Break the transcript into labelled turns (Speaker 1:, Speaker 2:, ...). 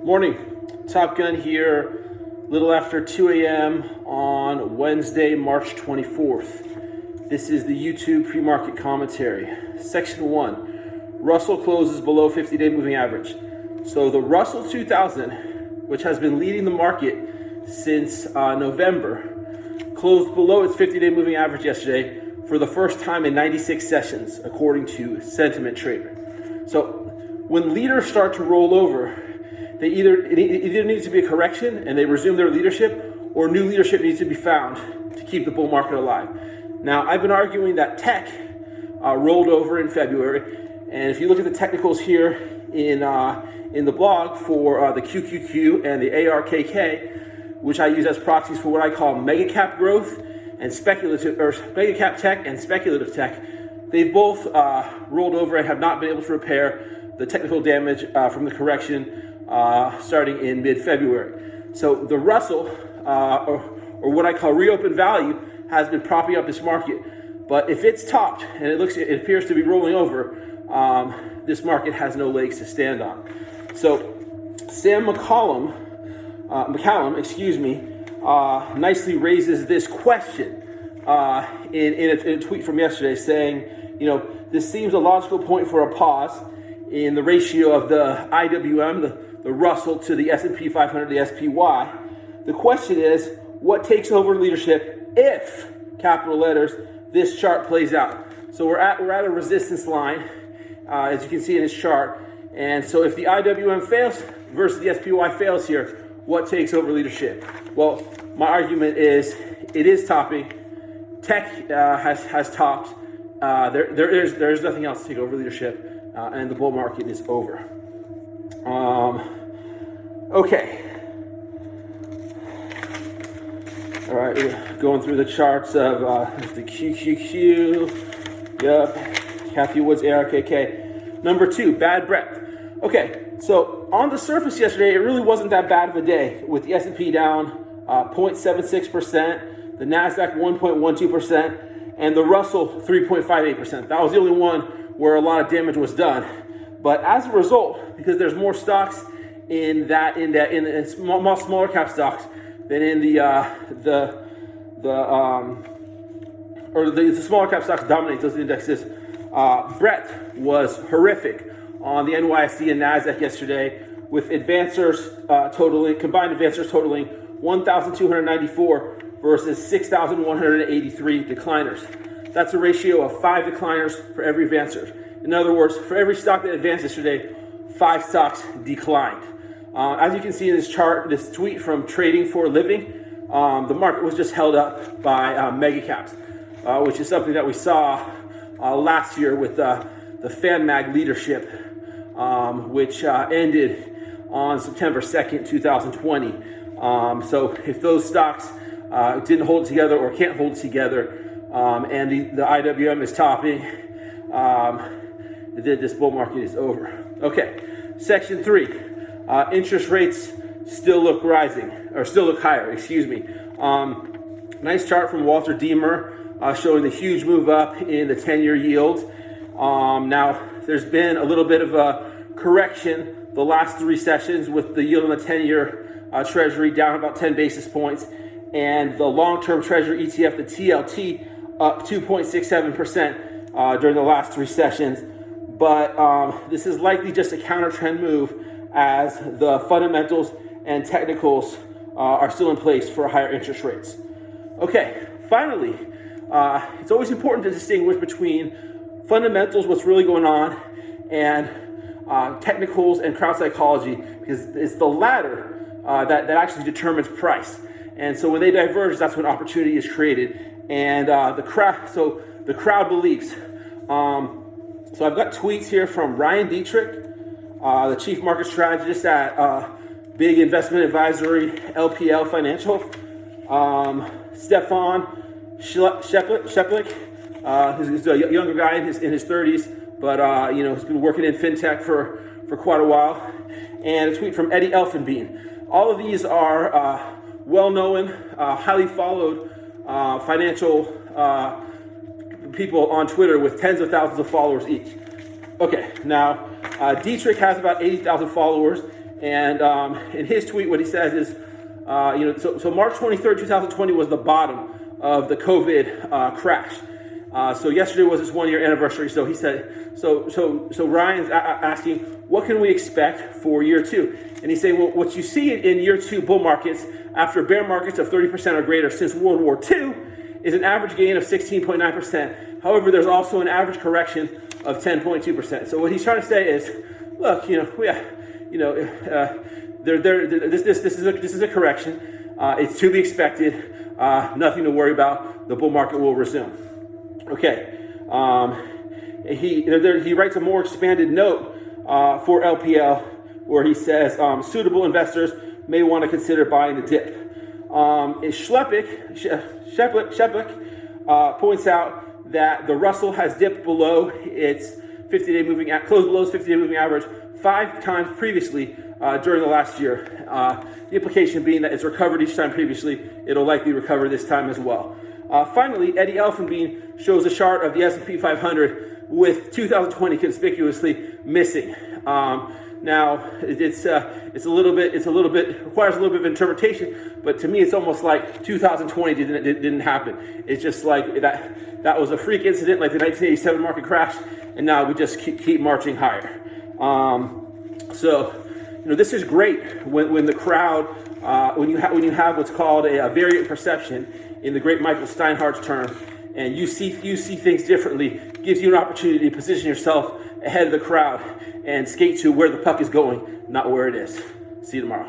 Speaker 1: Morning, Top Gun here, little after 2 a.m. on Wednesday, March 24th. This is the YouTube pre-market commentary. Section 1, Russell closes below 50-day moving average. So the Russell 2000, which has been leading the market since November, closed below its 50-day moving average yesterday for the first time in 96 sessions, according to Sentiment Trader. So when leaders start to roll over, it either needs to be a correction and they resume their leadership, or new leadership needs to be found to keep the bull market alive. Now, I've been arguing that tech rolled over in February, and if you look at the technicals here in the blog for the QQQ and the ARKK, which I use as proxies for what I call mega cap growth and speculative, or mega cap tech and speculative tech, they've both rolled over and have not been able to repair the technical damage from the correction starting in mid-February. So the Russell, or what I call reopened value, has been propping up this market. But if it's topped and it appears to be rolling over, this market has no legs to stand on. So Sam McCallum, nicely raises this question in a tweet from yesterday, saying, this seems a logical point for a pause in the ratio of the IWM, the Russell, to the S&P 500, the SPY. The question is, what takes over leadership if, capital letters, this chart plays out? So we're at a resistance line, as you can see in this chart. And so if the IWM fails versus the SPY fails here, what takes over leadership? Well, my argument is it is topping. Tech has topped. There's nothing else to take over leadership. And the bull market is over. Okay. All right, we're going through the charts of the QQQ. Yep. Kathy Wood's ARKK. Number 2, bad breadth. Okay, so on the surface yesterday, it really wasn't that bad of a day, with the S&P down 0.76%, the NASDAQ 1.12%, and the Russell 3.58%. That was the only one where a lot of damage was done. But as a result, because there's more stocks in smaller cap stocks than in the smaller cap stocks dominate those indexes, breadth was horrific on the NYSE and NASDAQ yesterday, with combined advancers totaling 1,294 versus 6,183 decliners. That's a ratio of 5 decliners for every advancer. In other words, for every stock that advanced yesterday, 5 stocks declined. As you can see in this chart, this tweet from Trading for a Living, the market was just held up by mega caps, which is something that we saw last year with the FanMag leadership, which ended on September 2nd, 2020. So if those stocks didn't hold together or can't hold together, and the IWM is topping, this bull market is over. Okay, section 3, interest rates still look higher, excuse me. Nice chart from Walter Deemer showing the huge move up in the 10-year yield. Now, there's been a little bit of a correction the last 3 sessions, with the yield on the 10-year Treasury down about 10 basis points, and the long-term Treasury ETF, the TLT, up 2.67% during the last 3 sessions. But this is likely just a counter-trend move, as the fundamentals and technicals are still in place for higher interest rates. Okay, finally, it's always important to distinguish between fundamentals, what's really going on, and technicals and crowd psychology, because it's the latter that actually determines price. And so when they diverge, that's when opportunity is created. And the crowd believes. So I've got tweets here from Ryan Dietrich, the chief market strategist at Big Investment Advisory, LPL Financial. Stefan Sheplik, who's a younger guy in his 30s, but he's been working in fintech for quite a while. And a tweet from Eddie Elfenbein. All of these are well-known, highly followed financial people on Twitter with tens of thousands of followers each. Okay, now Dietrich has about 80,000 followers, And in his tweet, what he says is, so March 23rd, 2020 was the bottom of the COVID crash. So yesterday was his 1 year anniversary. So he said, so Ryan's asking, what can we expect for year two? And he's saying, well, what you see in year two bull markets after bear markets of 30% or greater since World War II is an average gain of 16.9%. However, there's also an average correction of 10.2%. So what he's trying to say is, look, this is a correction. It's to be expected. Nothing to worry about. The bull market will resume. Okay. He writes a more expanded note for LPL where he says suitable investors may want to consider buying the dip. Sheplik points out that the Russell has dipped below its 50-day moving closed below its 50-day moving average 5 times previously during the last year. The implication being that it's recovered each time previously, it'll likely recover this time as well. Finally, Eddie Elfenbein shows a chart of the S&P 500 with 2020 conspicuously missing. Now it's a little bit requires a little bit of interpretation, but to me it's almost like 2020 didn't happen. It's just like that was a freak incident, like the 1987 market crash, and now we just keep marching higher. So this is great when the crowd when you have what's called a variant perception in the great Michael Steinhardt's term, and you see things differently, gives you an opportunity to position yourself ahead of the crowd and skate to where the puck is going, not where it is. See you tomorrow.